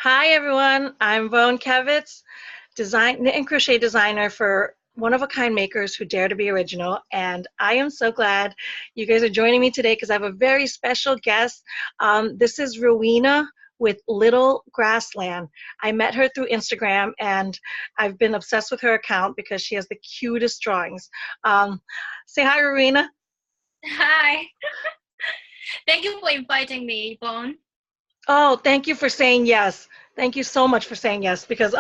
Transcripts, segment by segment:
Hi everyone, I'm Vone Kevitz, design knit and crochet designer for one-of-a-kind makers who dare to be original. And I am so glad you guys are joining me today because I have a very special guest. This is Rowena with Little Grassland. I met her through Instagram and I've been obsessed with her account because she has the cutest drawings. Say hi, Rowena. Hi. Thank you for inviting me, Vaughn. Oh, thank you for saying yes. Thank you so much for saying yes because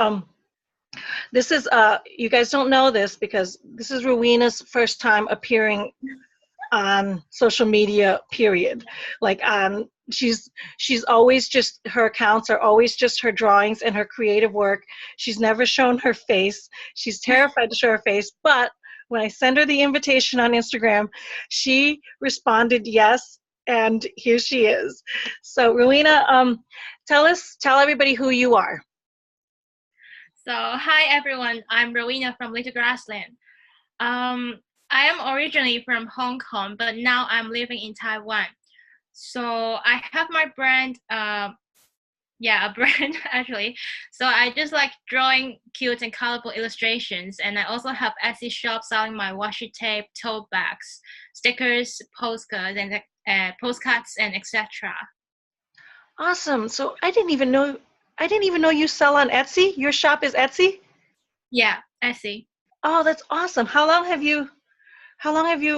this is you guys don't know this because this is Rowena's first time appearing on social media, period. Like she's always just, her accounts are always just her drawings and her creative work. She's never shown her face. She's terrified to show her face, but when I send her the invitation on Instagram, she responded yes, and here she is. So Rowena, tell everybody who you are. So, hi everyone. I'm Rowena from Little Grassland. Um, I am originally from Hong Kong, but now I'm living in Taiwan. So I have my brand. A brand actually. So I just like drawing cute and colorful illustrations, and I also have Etsy shop selling my washi tape, tote bags, stickers, postcards, and etc. Awesome. So I didn't even know you sell on Etsy. Your shop is Etsy? Yeah, Etsy. Oh, that's awesome. How long have you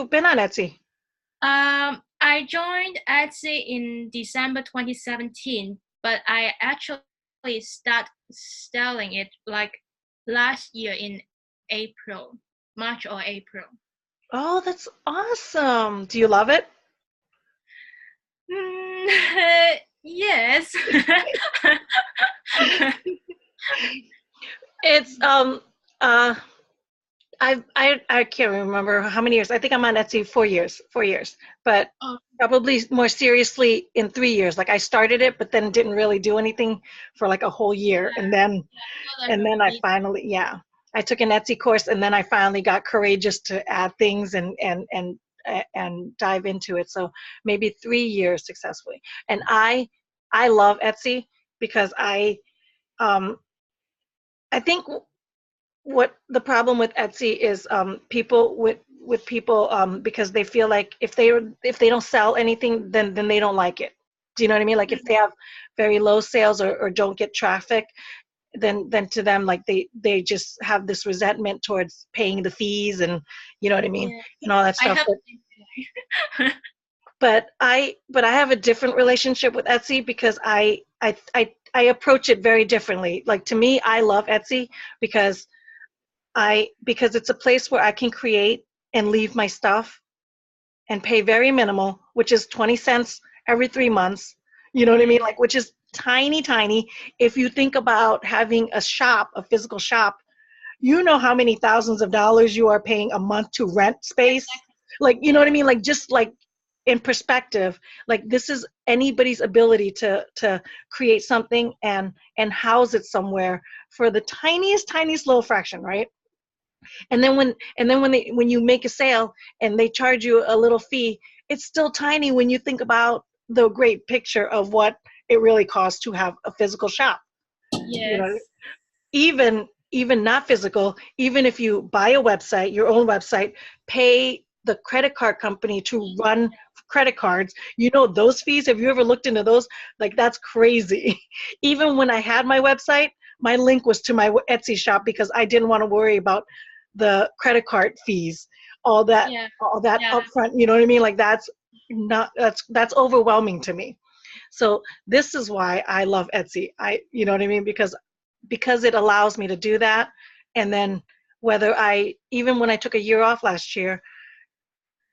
been on Etsy? I joined Etsy in December 2017, but I actually start selling it like last year in April, March or April. Oh, that's awesome. Do you love it? Yes. It's uh I can't remember how many years. I think I'm on Etsy 4 years, 4 years, but Oh, probably more seriously in 3 years. Like I started it, but then didn't really do anything for like a whole year, yeah, no, and then I definitely. finally, yeah, I took an Etsy course, and then I finally got courageous to add things and dive into it. So maybe 3 years successfully. And I love Etsy because um I think what the problem with Etsy is, people with people, because they feel like if they don't sell anything, then they don't like it. Do you know what I mean? Like if they have very low sales, or don't get traffic, then to them, like they just have this resentment towards paying the fees, and you know what I mean, Yeah, and all that I stuff. have. But I have a different relationship with Etsy because I approach it very differently. Like to me, I love Etsy because because it's a place where I can create and leave my stuff and pay very minimal, which is 20 cents every 3 months. You know what I mean? Like, which is tiny, tiny. If you think about having a shop, a physical shop, you know how many thousands of dollars you are paying a month to rent space. Exactly. Like, you know what I Yeah. mean? Like, just like in perspective, like this is anybody's ability to create something and house it somewhere for the tiniest little fraction, right? And then when you make a sale and they charge you a little fee, it's still tiny when you think about the great picture of what it really costs to have a physical shop. You know, Yes. even not physical, even if you buy a website, your own website, pay the credit card company to run credit cards, those fees, have you ever looked into those? Like that's crazy. Even when I had my website, my link was to my Etsy shop because I didn't want to worry about the credit card fees, all that Yeah. all that Yeah. upfront, you know what I mean? Like that's overwhelming to me. So this is why I love Etsy. You know what I mean? Because it allows me to do that. And then whether even when I took a year off last year,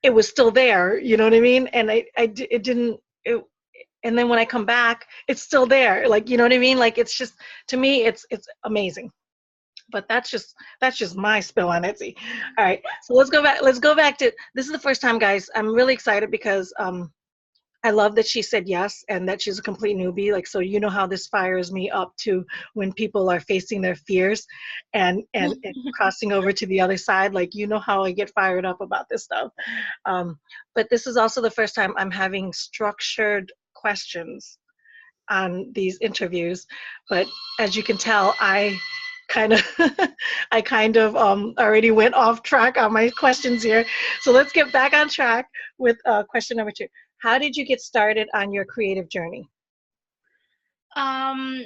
it was still there, you know what I mean? And it didn't, and then when I come back, it's still there. Like, you know what I mean? Like, it's just, to me, it's amazing. But that's just my spill on Etsy. All right. So let's go back to, this is the first time, guys. I'm really excited because, I love that she said yes and that she's a complete newbie. Like, so you know how this fires me up to when people are facing their fears and crossing over to the other side. Like, you know how I get fired up about this stuff. But this is also the first time I'm having structured questions. on these interviews, but as you can tell, I kind of I kind of already went off track on my questions here. So let's get back on track with question number 2. How did you get started on your creative journey? Um,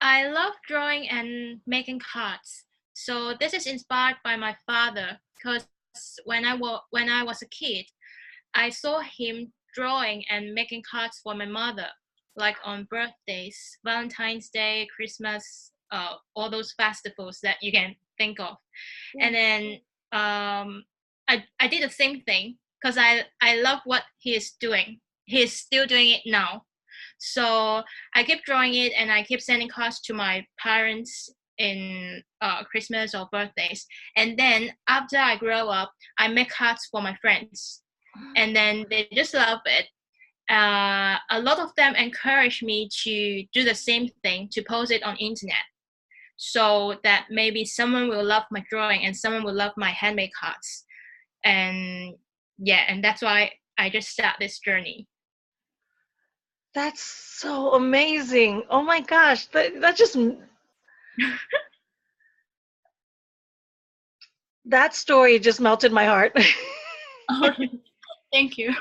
I love drawing and making cards. So this is inspired by my father because when I was a kid, I saw him drawing and making cards for my mother, like on birthdays, Valentine's Day, Christmas, all those festivals that you can think of. And then I did the same thing because I love what he is doing. He is still doing it now. So I keep drawing it and I keep sending cards to my parents in Christmas or birthdays. And then after I grow up, I make cards for my friends. And then they just love it. A lot of them encourage me to do the same thing, to post it on internet, so that maybe someone will love my drawing and someone will love my handmade cards. And yeah, and that's why I just start this journey. That's so amazing. Oh my gosh, that just that story just melted my heart. Oh, thank you.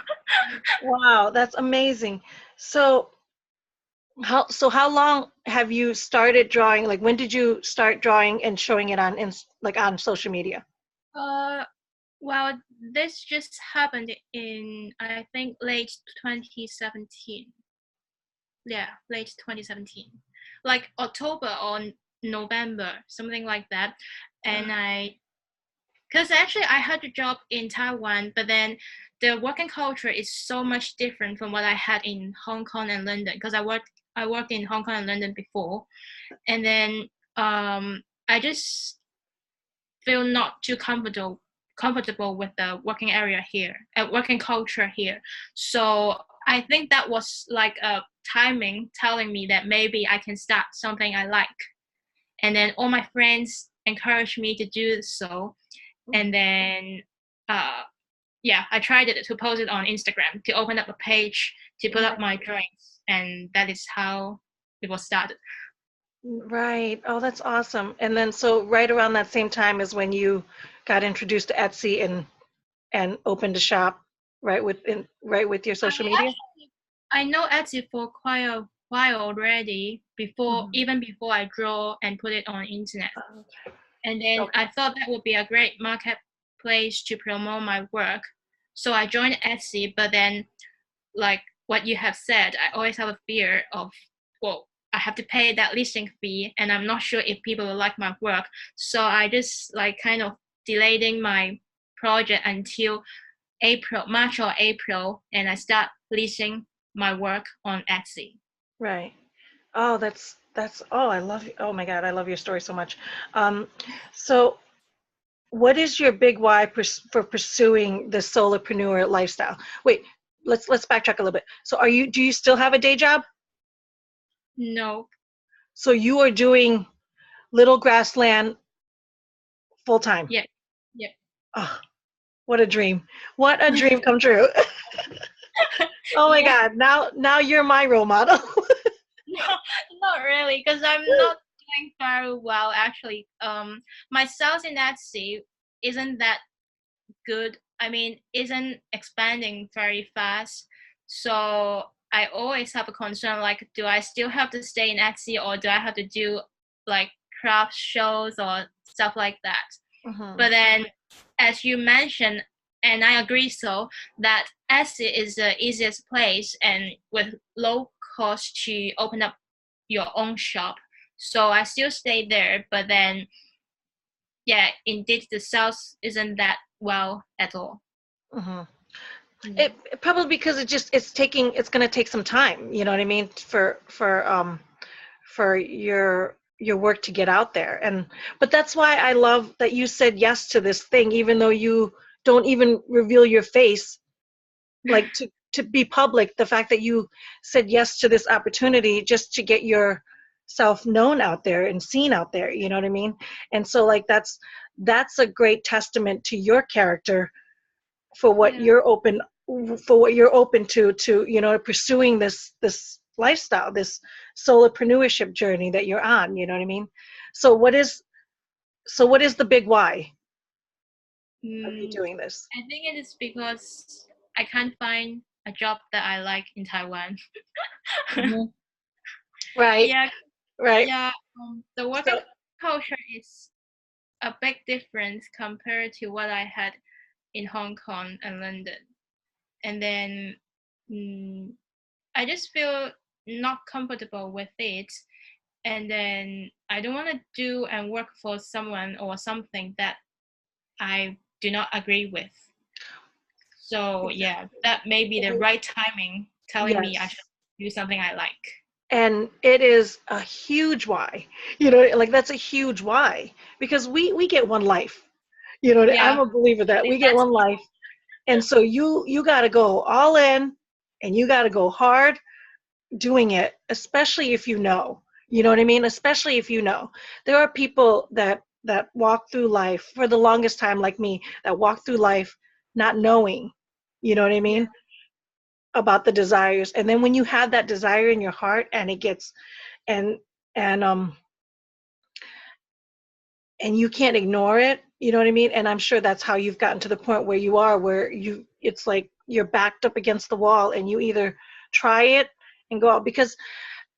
Wow, that's amazing. So how long have you started drawing? Like when did you start drawing and showing it on on social media? Well, this just happened in, I think, late 2017. Yeah, late 2017. Like October or November, something like that. And because actually I had a job in Taiwan, but then the working culture is so much different from what I had in Hong Kong and London, because I worked in Hong Kong and London before. And then I just feel not too comfortable with the working area here, working culture here. So I think that was like a timing telling me that maybe I can start something I like. And then all my friends encouraged me to do so. And then yeah, I tried it to post it on Instagram, to open up a page, to put up my drawings, and that is how it was started. Right. Oh, that's awesome. And then so right around that same time is when you got introduced to Etsy and opened a shop right with your social media? I know Etsy for quite a while already, even before I draw and put it on internet. Okay. And then I thought that would be a great marketplace to promote my work. So I joined Etsy, but then, like what you have said, I always have a fear of, well, I have to pay that listing fee and I'm not sure if people will like my work. So I just like kind of delaying my project until March or April, and I start listing my work on Etsy. Right. Oh, oh, I love you. Oh my God, I love your story so much. So what is your big why for pursuing the solopreneur lifestyle? Wait, let's backtrack a little bit. So do you still have a day job? No. So you are doing Little Grassland full time? Yeah. Yeah. Oh, what a dream. What a dream come true. Oh my Yeah. God, now you're my role model. No, not really, because I'm not doing very well actually. My sales in Etsy isn't that good. I mean, isn't expanding very fast. So I always have a concern, like, do I still have to stay in Etsy, or do I have to do like craft shows or stuff like that? But then, as you mentioned, and I agree, so that Etsy is the easiest place and with low cost to open up your own shop. So I still stay there, but then, yeah, indeed the sales isn't that well at all. It probably because it's going to take some time, you know what I mean, for your work to get out there. But that's why I love that you said yes to this thing, even though you don't even reveal your face, like to be public. The fact that you said yes to this opportunity just to get yourself known out there and seen out there, you know what I mean? And so like that's a great testament to your character for what you're open to pursuing this lifestyle, this solopreneurship journey that you're on, you know what I mean? So what is the big why of you Mm, doing this? I think it is because I can't find a job that I like in Taiwan. Mhm. Right, Yeah, right. yeah. The So working culture is a big difference compared to what I had in Hong Kong and London. And then mm, I just feel not comfortable with it. And then I don't want to do and work for someone or something that I do not agree with. So yeah, that may be the right timing telling me I yes. should do something I like. And it is a huge why. You know, like that's a huge why because we get one life. You know, I'm Yeah, a believer I that think we get that's one life. And so you got to go all in and you got to go hard doing it, especially if you know. You know what I mean? Especially if you know. There are people that walk through life for the longest time like me that walk through life not knowing, you know what I yeah, mean, about the desires. And then when you have that desire in your heart and it gets and and um and you can't ignore it, you know what I mean? And I'm sure that's how you've gotten to the point where you are, where you it's like you're backed up against the wall and you either try it and go out because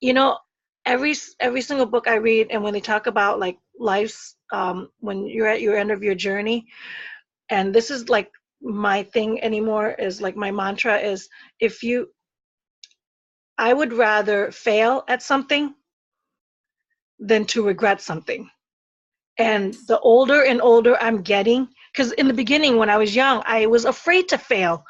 you know every single book I read and when they talk about like life's when you're at your end of your journey, and this is like my thing anymore, is like my mantra is, if you I would rather fail at something than to regret something. And yes, the older and older I'm getting, because in the beginning when I was young I was afraid to fail.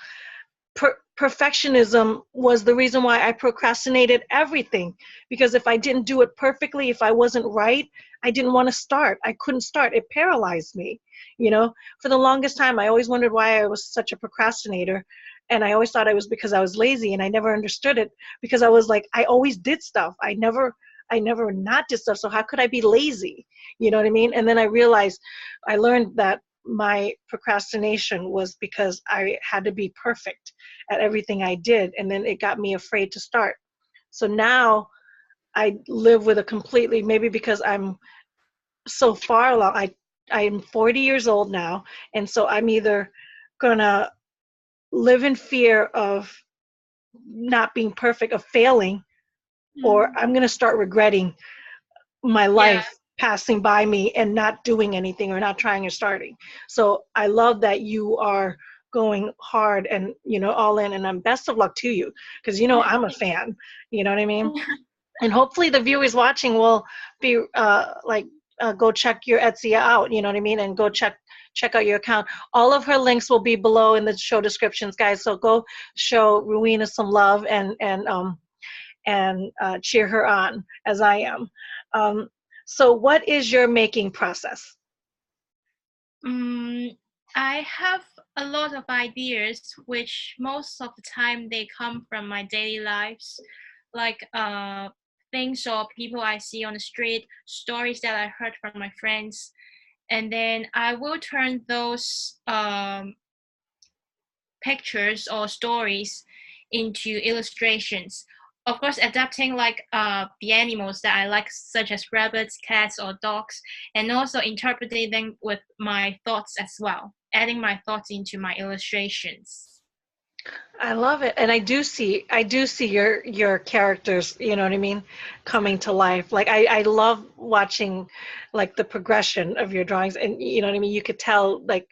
Perfectionism was the reason why I procrastinated everything, because if I didn't do it perfectly, if I wasn't right, I didn't want to start. I couldn't start. It paralyzed me. You know, for the longest time, I always wondered why I was such a procrastinator. And I always thought it was because I was lazy, and I never understood it because I was like, I always did stuff. I never not did stuff. So how could I be lazy? You know what I mean? And then I learned that my procrastination was because I had to be perfect at everything I did, and then it got me afraid to start. So now I live with a completely, maybe because I'm so far along. I'm 40 years old now, and so I'm either gonna live in fear of not being perfect, of failing, or mm, I'm gonna start regretting my yeah, life passing by me and not doing anything or not trying or starting. So I love that you are going hard and all in, and I'm best of luck to you because I'm a fan. You know what I mean? And hopefully the viewers watching will be go check your Etsy out. You know what I mean? And go check out your account. All of her links will be below in the show descriptions, guys. So go show Rowena some love and cheer her on as I am. Um, so, what is your making process? um, I have a lot of ideas, which most of the time they come from my daily lives, like things or people I see on the street, stories that I heard from my friends, and then I will turn those pictures or stories into illustrations. Of course, adapting like the animals that I like, such as rabbits, cats, or dogs, and also interpreting them with my thoughts as well, adding my thoughts into my illustrations. I love it, and I do see your characters. You know what I mean, coming to life. Like I love watching, like the progression of your drawings, and you know what I mean. You could tell like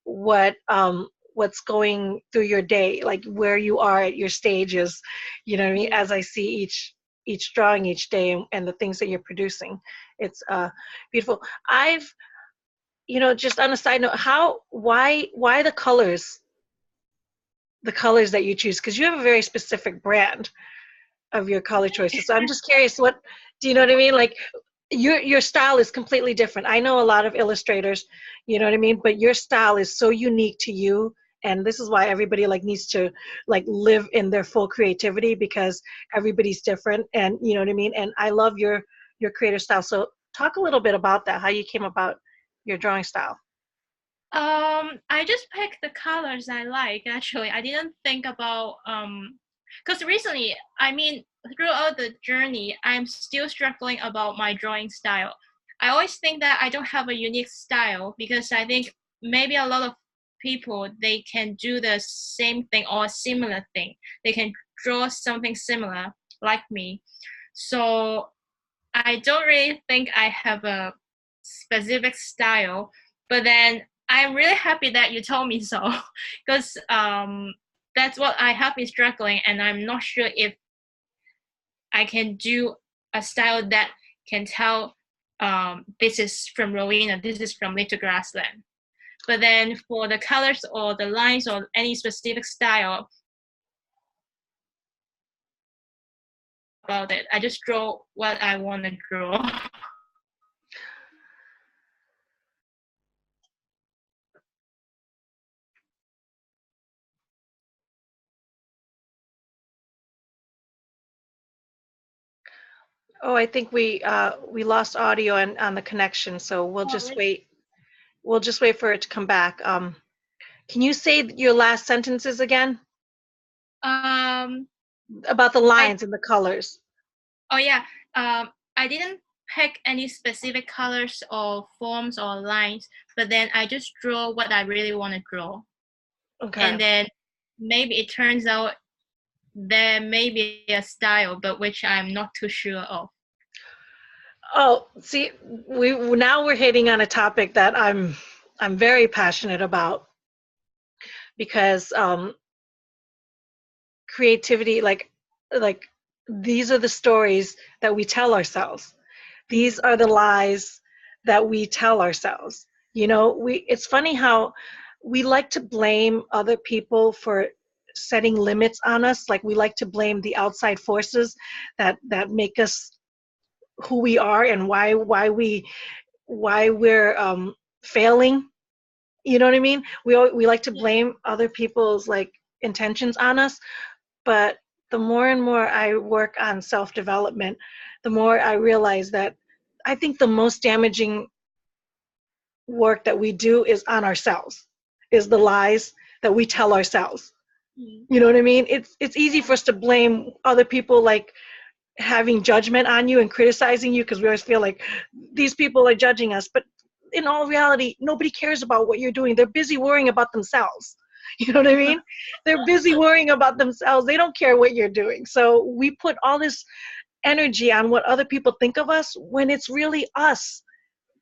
what's going through your day, like where you are at your stages. You know what I mean. Yeah. As I see each drawing each day and the things that you're producing, it's beautiful. I've just on a side note, why the colors that you choose, because you have a very specific brand of your color choices. So I'm just curious, what do you know what I mean? Like your style is completely different. I know a lot of illustrators, you know what I mean, but your style is so unique to you. And this is why everybody like needs to like live in their full creativity, because everybody's different, and you know what I mean. And I love your creative style. So talk a little bit about that, how you came about your drawing style. I just picked the colors I like. Actually, I didn't think about Because recently, I mean, throughout the journey, I'm still struggling about my drawing style. I always think that I don't have a unique style because I think maybe a lot of people they can do the same thing or a similar thing. They can draw something similar like me. So I don't really think I have a specific style, but then I'm really happy that you told me so because that's what I have been struggling, and I'm not sure if I can do a style that can tell this is from Rowena, this is from Little Grassland. But then for the colors or the lines or any specific style about it, I just draw what I want to draw. Oh, I think we lost audio on the connection, so we'll Oh, just really? wait. We'll just wait for it to come back. Can you say your last sentences again Um, about the I lines and the colors? Oh yeah, I didn't pick any specific colors or forms or lines, but then I just draw what I really want to draw. Okay. And then maybe it turns out there may be a style, but which I'm not too sure of. Oh, see, we now we're hitting on a topic that I'm very passionate about because creativity, like these are the stories that we tell ourselves. These Mm. are the lies that we tell ourselves. You know, it's funny how we like to blame other people for setting limits on us. Like we like to blame the outside forces that make us who we are and why we're failing. You know what I mean? We like to Yeah. blame other people's like intentions on us, but the more and more I work on self development, the more I realize that I think the most damaging work that we do is on ourselves, is the lies that we tell ourselves. Mm. You know what I mean? It's easy for us to blame other people, like having judgment on you and criticizing you, because we always feel like these people are judging us. But in all reality, nobody cares about what you're doing. They're busy worrying about themselves. You know what I mean? They're busy worrying about themselves. They don't care what you're doing. So we put all this energy on what other people think of us when it's really us.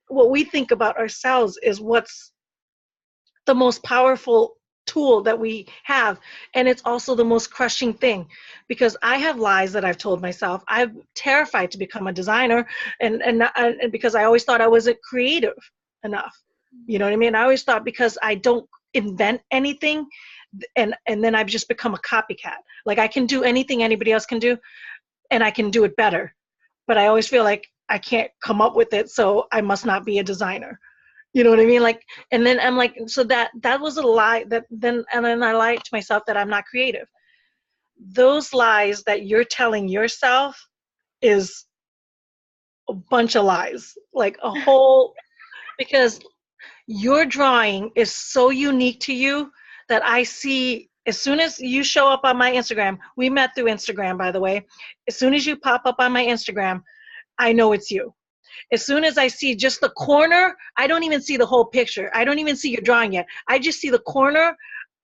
What we think about ourselves is what's the most powerful tool that we have, and it's also the most crushing thing, because I have lies that I've told myself. I'm terrified to become a designer, and because I always thought I wasn't creative enough. You know what I mean? I always thought because I don't invent anything, and then I've just become a copycat. Like I can do anything anybody else can do, and I can do it better, but I always feel like I can't come up with it, so I must not be a designer. You know what I mean? Like, and then I'm like, so that was a lie. And then I lied to myself that I'm not creative. Those lies that you're telling yourself is a bunch of lies, like a whole, because your drawing is so unique to you that I see as soon as you show up on my Instagram. We met through Instagram, by the way. As soon as you pop up on my Instagram, I know it's you. As soon as I see just the corner, I don't even see the whole picture. I don't even see your drawing yet. I just see the corner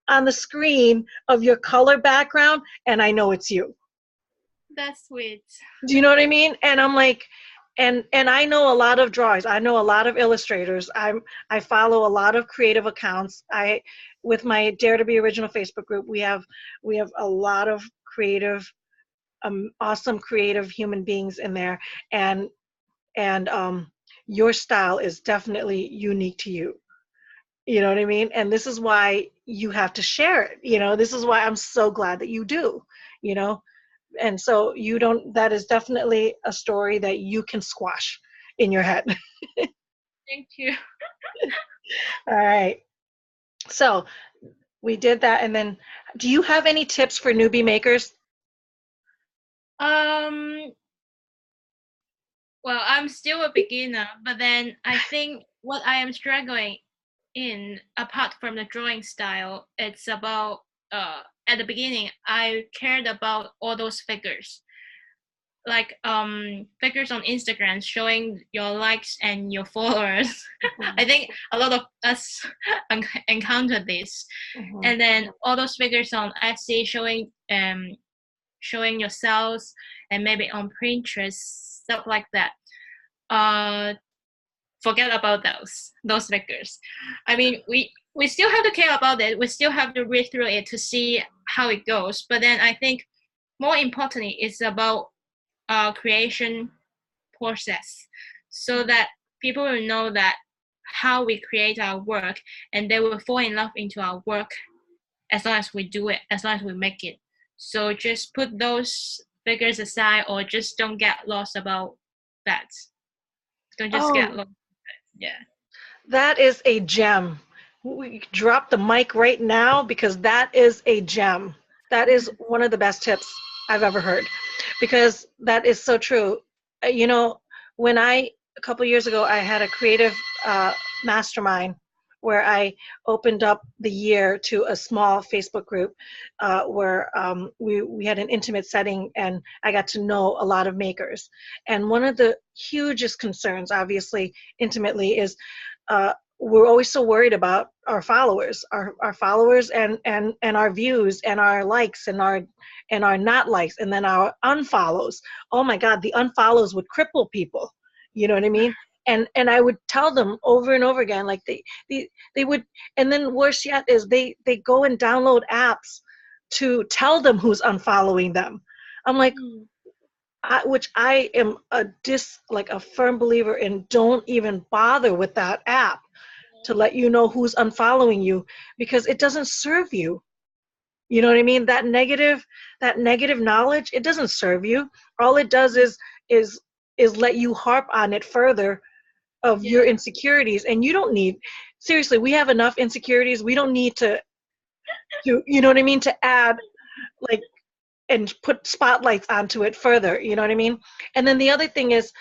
on the screen of your color background, and I know it's you. That's sweet. Do you know what I mean? And I'm like, and I know a lot of drawers. I know a lot of illustrators. I follow a lot of creative accounts. I with my Dare to Be Original Facebook group, we have a lot of creative, awesome creative human beings in there, and and your style is definitely unique to you. You know what I mean? And this is why you have to share it. This is why I'm so glad that you do. You know, and so you don't. That is definitely a story that you can squash in your head. Thank you. All right. So we did that, and then, do you have any tips for newbie makers? Um, well, I'm still a beginner, but then I think what I am struggling in, apart from the drawing style, it's about at the beginning, I cared about all those figures, like figures on Instagram showing your likes and your followers. Mm-hmm. I think a lot of us encountered this. Mm-hmm. And then all those figures on Etsy showing your sales, and maybe on Pinterest, stuff like that. Forget about those figures. I mean, we still have to care about it. We still have to read through it to see how it goes. But then I think more importantly, it's about creation process, so that people will know that how we create our work, and they will fall in love into our work as long as we do it, as long as we make it. So just put those figures aside, or just don't get lost about that. Don't just get lost. Yeah. That is a gem. We drop the mic right now because that is a gem. That is one of the best tips I've ever heard, because that is so true. You know, when a couple years ago, I had a creative mastermind where I opened up the year to a small Facebook group where we had an intimate setting, and I got to know a lot of makers. And one of the hugest concerns, obviously, intimately, is we're always so worried about our followers, our followers and our views and our likes and our not likes, and then our unfollows. Oh my God, the unfollows would cripple people. You know what I mean? And I would tell them over and over again, like they would, and then worse yet is they go and download apps to tell them who's unfollowing them. I'm like, which I am like a firm believer in, don't even bother with that app to let you know who's unfollowing you, because it doesn't serve you. You know what I mean? That negative knowledge, it doesn't serve you. All it does is let you harp on it further of your insecurities. And you don't need, seriously, we have enough insecurities. We don't need to you know what I mean, to add like and put spotlights onto it further. You know what I mean? And then the other thing is,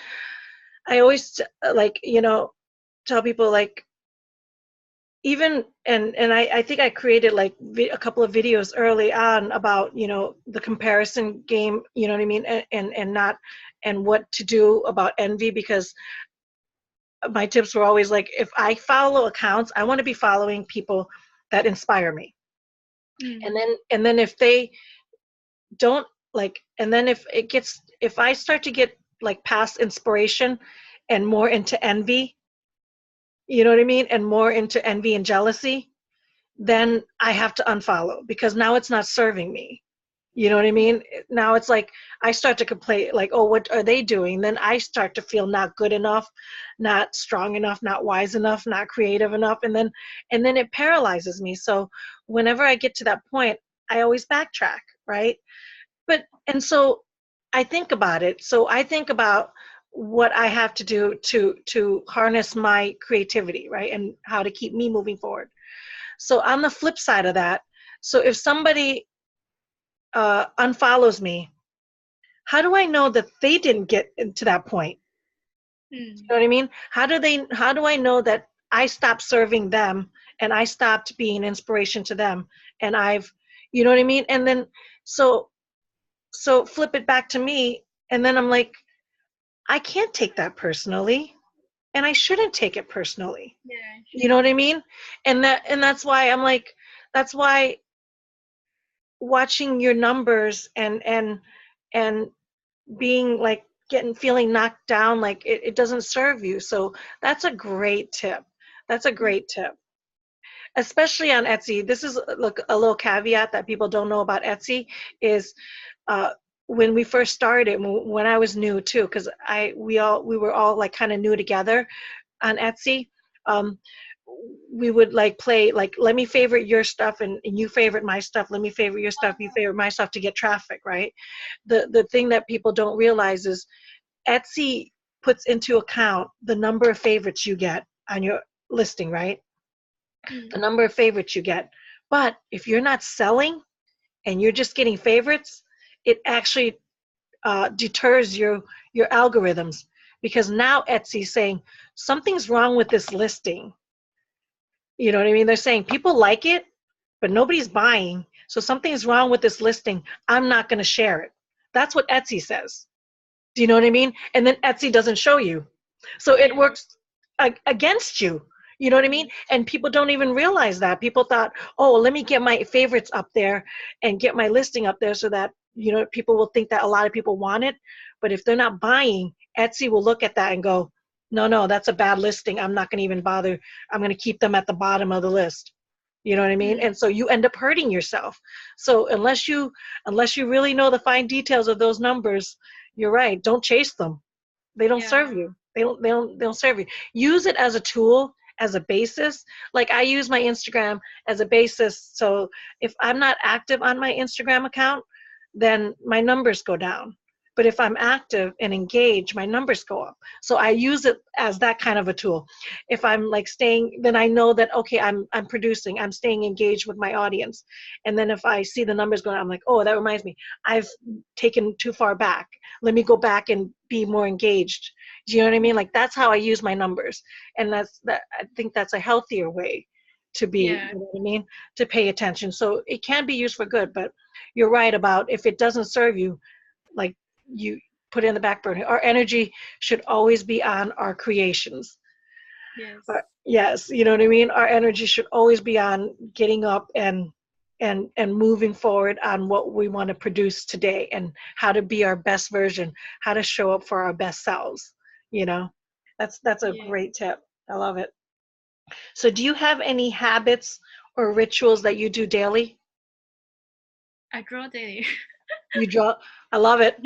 I always like, you know, tell people, like, even and I think I created like a couple of videos early on about, you know, the comparison game, you know what I mean, and not, and what to do about envy, because my tips were always like, if I follow accounts, I want to be following people that inspire me. And then if they don't, like, and then if I start to get like past inspiration and more into envy, you know what I mean, and more into envy and jealousy, then I have to unfollow, because now it's not serving me. You know what I mean? Now it's like I start to complain, like, oh, what are they doing? Then I start to feel not good enough, not strong enough, not wise enough, not creative enough, and then it paralyzes me. So whenever I get to that point, I always backtrack, right? And so I think about it. So I think about what I have to do to harness my creativity, right? And how to keep me moving forward. So on the flip side of that, so if somebody unfollows me, how do I know that they didn't get to that point? You know what I mean? How do I know that I stopped serving them and I stopped being inspiration to them, and you know what I mean? And then so flip it back to me, and then I'm like, I can't take that personally, and I shouldn't take it personally. You know what I mean? And that's why I'm like, that's why watching your numbers and being like feeling knocked down, like it doesn't serve you. So that's a great tip. That's a great tip. Especially on Etsy. This is look a little caveat that people don't know about Etsy is when we first started, when I was new too, because we were all like kind of new together on Etsy. We would like play, like, let me favorite your stuff and you favorite my stuff, let me favorite your stuff, you favorite my stuff, to get traffic, right? The thing that people don't realize is Etsy puts into account the number of favorites you get on your listing, right? The number of favorites you get. But if you're not selling and you're just getting favorites, it actually deters your algorithms, because now Etsy's saying something's wrong with this listing. You know what I mean? They're saying people like it, but nobody's buying. So something's wrong with this listing. I'm not going to share it. That's what Etsy says. Do you know what I mean? And then Etsy doesn't show you. So it Yeah. works against you. You know what I mean? And people don't even realize that. People thought, oh, let me get my favorites up there and get my listing up there so that, people will think that a lot of people want it. But if they're not buying, Etsy will look at that and go, no, no, that's a bad listing. I'm not going to even bother. I'm going to keep them at the bottom of the list. You know what I mean? Mm. And so you end up hurting yourself. So unless you really know the fine details of those numbers, you're right. Don't chase them. They don't Yeah. serve you. They don't serve you. Use it as a tool, as a basis. Like I use my Instagram as a basis. So if I'm not active on my Instagram account, then my numbers go down. But if I'm active and engaged, my numbers go up. So I use it as that kind of a tool. If I'm like staying, then I know that okay, I'm producing, I'm staying engaged with my audience. And then if I see the numbers going, I'm like, oh, that reminds me, I've taken too far back. Let me go back and be more engaged. Do you know what I mean? Like that's how I use my numbers. And I think that's a healthier way to be, Yeah. you know what I mean? To pay attention. So it can be used for good, but you're right about if it doesn't serve you, like you put it in the back burner. Our energy should always be on our creations. Yes. Yes, you know what I mean? Our energy should always be on getting up and moving forward on what we want to produce today and how to be our best version, how to show up for our best selves, you know? That's a Yeah. great tip. I love it. So do you have any habits or rituals that you do daily? I draw daily. You draw. I love it.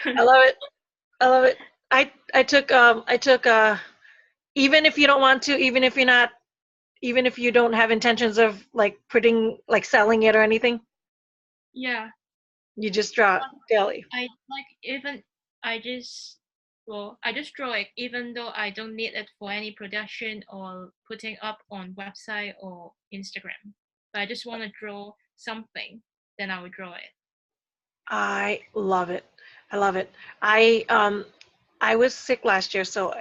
I love it. I love it. I took even if you don't want to, even if you don't have intentions of like putting like selling it or anything, Yeah. you just draw daily. I like even I just I just draw it even though I don't need it for any production or putting up on website or Instagram. But I just want to draw something, then I will draw it. I love it. I love it. I was sick last year, so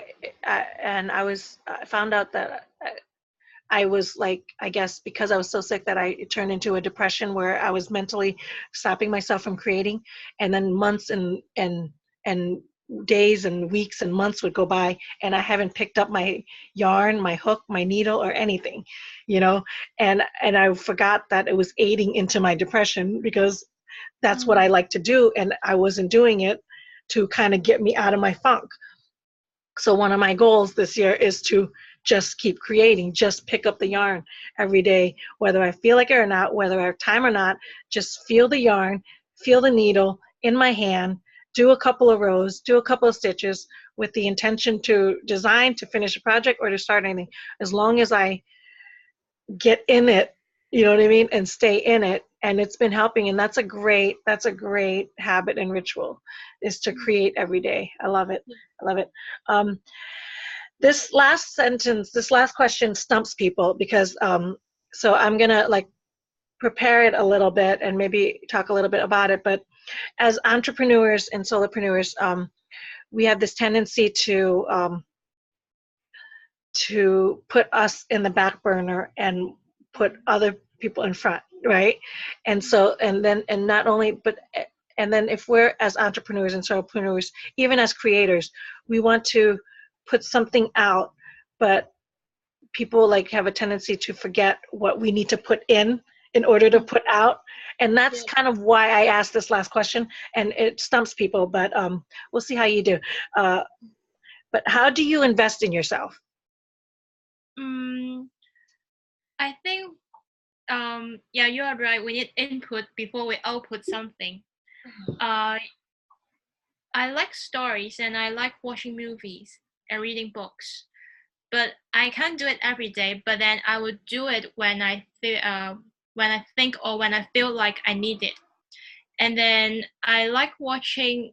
and I found out that I was like, I guess because I was so sick that I turned into a depression where I was mentally stopping myself from creating, and then months and days and weeks and months would go by, and I haven't picked up my yarn, my hook, my needle, or anything, you know, and I forgot that it was aiding into my depression because that's what I Mm. like to do, and I wasn't doing it to kind of get me out of my funk. So one of my goals this year is to just keep creating, just pick up the yarn every day, whether I feel like it or not, whether I have time or not, just feel the yarn, feel the needle in my hand, do a couple of rows, do a couple of stitches with the intention to design, to finish a project, or to start anything. As long as I get in it, you know what I mean, and stay in it. And it's been helping. And that's a great habit and ritual is to create every day. I love it. I love it. Um, this last sentence, this last question stumps people because so I'm gonna like prepare it a little bit and maybe talk a little bit about it. But as entrepreneurs and solopreneurs, we have this tendency to put us in the back burner and put other people in front, right? And so and not only but and then if we're as entrepreneurs and solopreneurs, even as creators, we want to put something out, but people like have a tendency to forget what we need to put in order to put out. And that's Yeah. kind of why I asked this last question, and it stumps people, but we'll see how you do. uh, but how do you invest in yourself? Mm, I think yeah, you are right. We need input before we output something. Uh I like stories and I like watching movies and reading books. But I can't do it every day. But then I would do it when I think or when I feel like I need it. And then I like watching.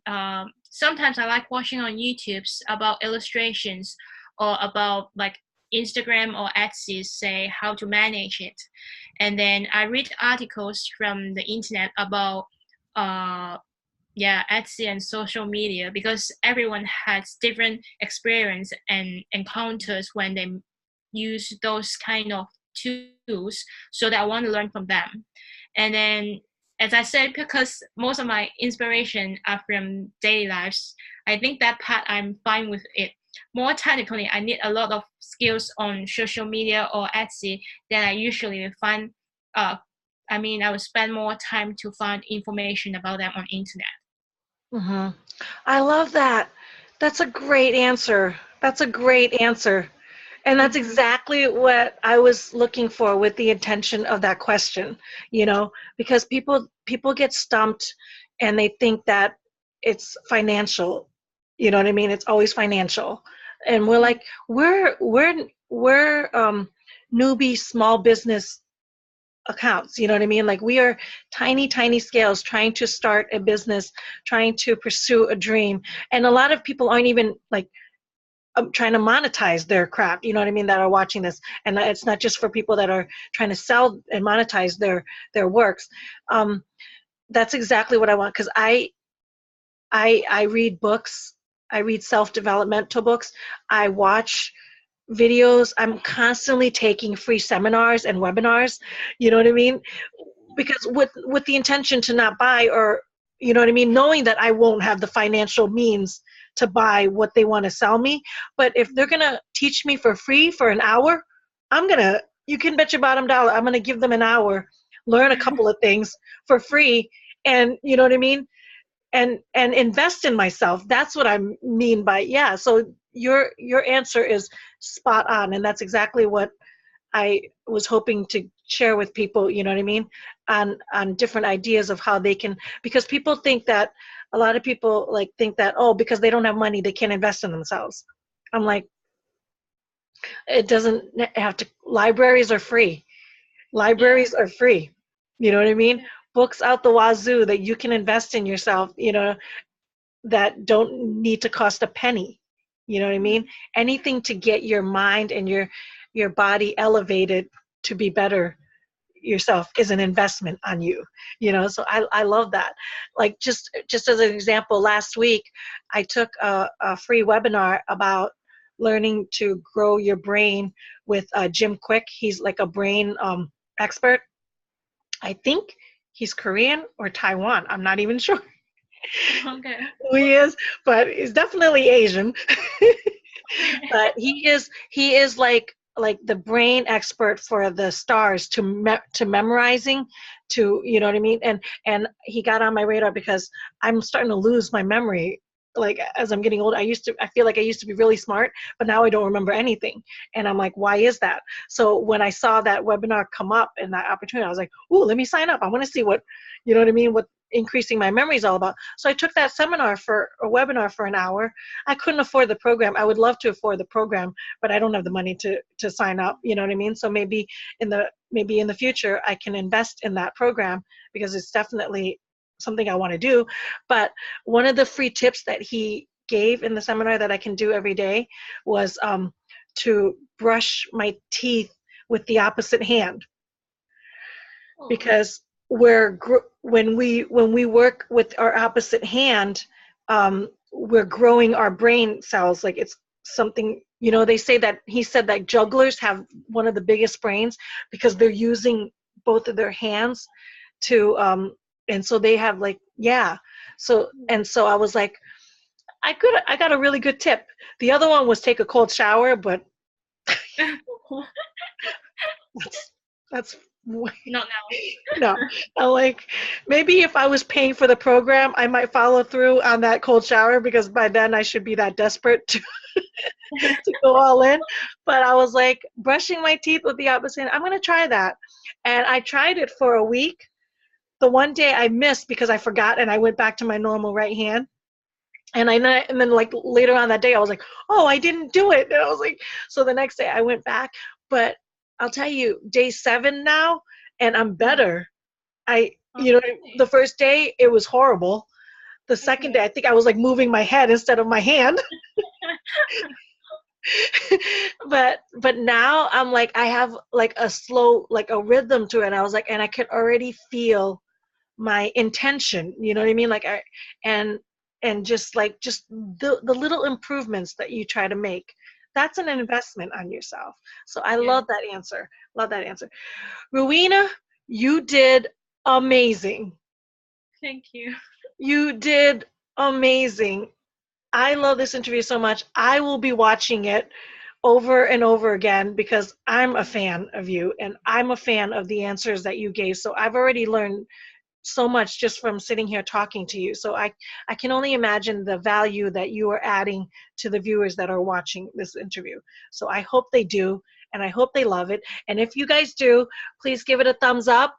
Sometimes I like watching on YouTube's about illustrations or about like Instagram or Etsy say how to manage it. And then I read articles from the internet about uh yeah, Etsy and social media because everyone has different experience and encounters when they use those kind of tools, so that I want to learn from them. And then, as I said, because most of my inspiration are from daily lives, I think that part I'm fine with it. More technically, I need a lot of skills on social media or Etsy that I usually find. I would spend more time to find information about them on internet. Hmm. I love that. That's a great answer. That's a great answer. And that's Mm-hmm. exactly what I was looking for with the intention of that question, because people get stumped and they think that it's financial. You know what I mean? It's always financial. And we're like, we're newbie small business accounts. You know what I mean? Like, we are tiny, tiny scales trying to start a business, trying to pursue a dream. And a lot of people aren't even like trying to monetize their craft, you know what I mean, that are watching this. And it's not just for people that are trying to sell and monetize their works. That's exactly what I want, because I read books, I read self-developmental books, I watch videos, I'm constantly taking free seminars and webinars, you know what I mean, because with the intention to not buy, or you know what I mean, knowing that I won't have the financial means to buy what they want to sell me. But if they're gonna teach me for free for an hour, you can bet your bottom dollar I'm gonna give them an hour, learn a couple of things for free, and you know what I mean, and invest in myself. That's what I mean by, yeah. So your answer is spot on, and that's exactly what I was hoping to share with people, you know what I mean, on different ideas of how they can, because people think that, a lot of people like think that, oh, because they don't have money, they can't invest in themselves. I'm like, it doesn't have to. Libraries are free. Yeah. Libraries are free. You know what I mean? Books out the wazoo that you can invest in yourself, that don't need to cost a penny. You know what I mean? Anything to get your mind and your body elevated to be better yourself is an investment on you. So I love that. Like, just as an example, last week I took a free webinar about learning to grow your brain with Jim Quick. He's like a brain expert. I think he's Korean or Taiwan, I'm not even sure Okay. who he is, but he's definitely Asian. But he is like the brain expert for the stars, to memorizing, to, you know what I mean, and he got on my radar because I'm starting to lose my memory. Like, as I'm getting older, I feel like I used to be really smart, but now I don't remember anything. And I'm like, why is that? So when I saw that webinar come up and that opportunity, I was like, ooh, let me sign up. I want to see what, you know what I mean, what increasing my memory is all about. So I took that webinar for an hour. I couldn't afford the program. I would love to afford the program, but I don't have the money to sign up. You know what I mean? So maybe in the future I can invest in that program, because it's definitely something I want to do. But one of the free tips that he gave in the seminar that I can do every day was to brush my teeth with the opposite hand, Oh. because when we work with our opposite hand, we're growing our brain cells. Like, it's something, they say that he said that jugglers have one of the biggest brains because they're using both of their hands to and so they have, like, yeah. So I was like, I got a really good tip. The other one was take a cold shower, but that's way. Not now. No, I'm like, maybe if I was paying for the program, I might follow through on that cold shower, because by then I should be that desperate to go all in. But I was like, brushing my teeth with the opposite hand, I'm going to try that. And I tried it for a week. The one day I missed because I forgot, and I went back to my normal right hand. And then like later on that day, I was like, oh, I didn't do it. And I was like, so the next day I went back. But I'll tell you, day 7 now, and I'm better. The first day it was horrible. The second day, I think I was like moving my head instead of my hand. but now I'm like, I have like a slow, like a rhythm to it. And I was like, and I could already feel my intention, you know what I mean? Like, and just the little improvements that you try to make, that's an investment on yourself. So I Yeah. love that answer. Love that answer. Rowena, you did amazing. Thank you. You did amazing. I love this interview so much. I will be watching it over and over again because I'm a fan of you and I'm a fan of the answers that you gave. So I've already learned so much just from sitting here talking to you. So I can only imagine the value that you are adding to the viewers that are watching this interview. So I hope they do, and I hope they love it. And if you guys do, please give it a thumbs up,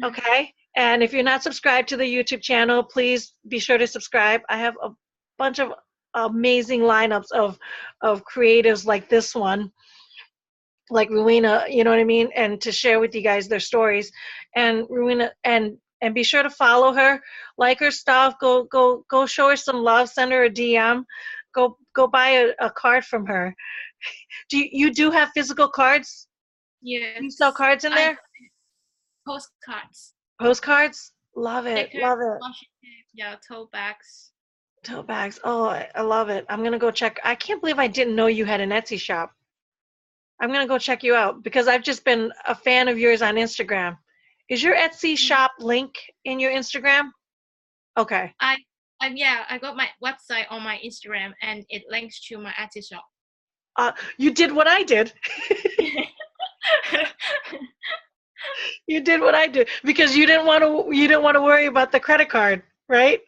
okay? And if you're not subscribed to the YouTube channel, please be sure to subscribe. I have a bunch of amazing lineups of creatives like this one, like Rowena, you know what I mean, and to share with you guys their stories. And Rowena, and be sure to follow her, like her stuff, go show her some love, send her a DM, go buy a card from her. You do have physical cards? You sell Yes, cards in I there? postcards, Postcards? Love it, stickers, love it. washi tape, yeah, tote bags. Tote bags. Oh, I love it. I'm gonna go check. I can't believe I didn't know you had an Etsy shop. I'm gonna go check you out because I've just been a fan of yours on Instagram. Is your Etsy Mm. shop link in your Instagram? Okay. I, yeah, I got my website on my Instagram and it links to my Etsy shop. You did what I did. You did what I did because you didn't want to worry about the credit card, right?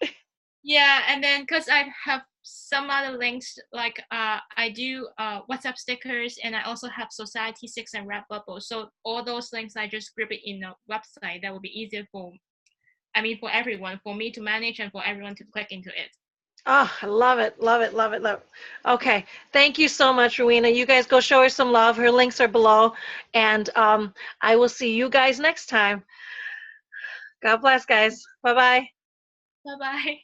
Yeah, and then because I have some other links, like I do WhatsApp stickers, and I also have Society 6 and Redbubble. So all those links I just group it in a website that will be easier for everyone, for me to manage and for everyone to click into it. Oh, I love it, love it, love it, love it. Okay, thank you so much, Rowena. You guys go show her some love. Her links are below, and I will see you guys next time. God bless, guys. Bye bye. Bye bye.